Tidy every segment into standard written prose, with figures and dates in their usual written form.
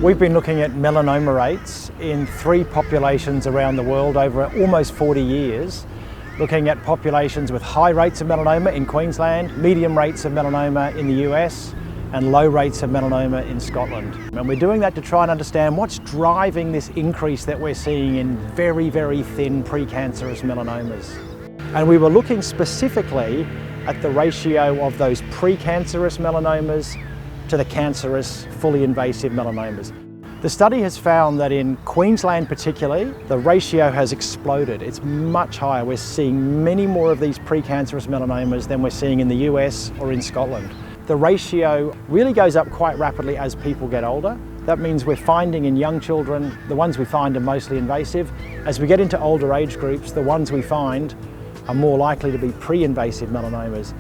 We've been looking at melanoma rates in 3 populations around the world over almost 40 years, looking at populations with high rates of melanoma in Queensland, medium rates of melanoma in the US, and low rates of melanoma in Scotland. And we're doing that to try and understand what's driving this increase that we're seeing in very, very thin precancerous melanomas. And we were looking specifically at the ratio of those precancerous melanomas to the cancerous, fully invasive melanomas. The study has found that in Queensland particularly, the ratio has exploded. It's much higher. We're seeing many more of these precancerous melanomas than we're seeing in the US or in Scotland. The ratio really goes up quite rapidly as people get older. That means we're finding in young children, the ones we find are mostly invasive. As we get into older age groups, the ones we find are more likely to be pre-invasive melanomas.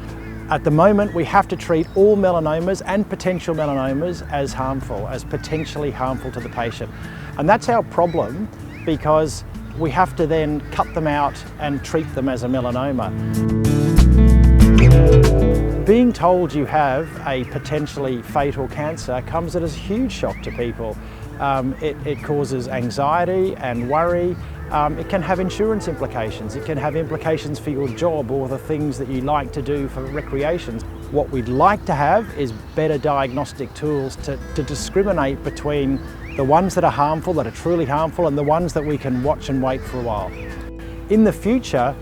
At the moment, we have to treat all melanomas and potential melanomas as harmful, as potentially harmful to the patient. And that's our problem, because we have to then cut them out and treat them as a melanoma. Being told you have a potentially fatal cancer comes as a huge shock to people. It causes anxiety and worry. It can have insurance implications. It can have implications for your job or the things that you like to do for recreation. What we'd like to have is better diagnostic tools to discriminate between the ones that are harmful, that are truly harmful, and the ones that we can watch and wait for a while. In the future,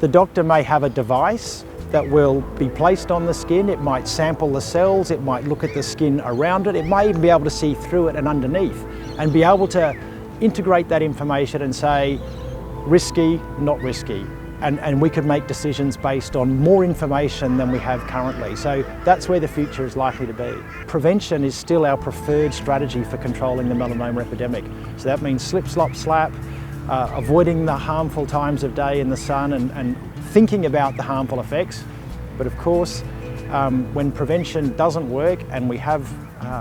the doctor may have a device that will be placed on the skin. It might sample the cells, it might look at the skin around it, it may even be able to see through it and underneath, and be able to integrate that information and say, risky, not risky. And we could make decisions based on more information than we have currently. So that's where the future is likely to be. Prevention is still our preferred strategy for controlling the melanoma epidemic. So that means slip, slop, slap, avoiding the harmful times of day in the sun and thinking about the harmful effects. But of course, when prevention doesn't work and we have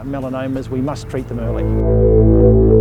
melanomas, we must treat them early.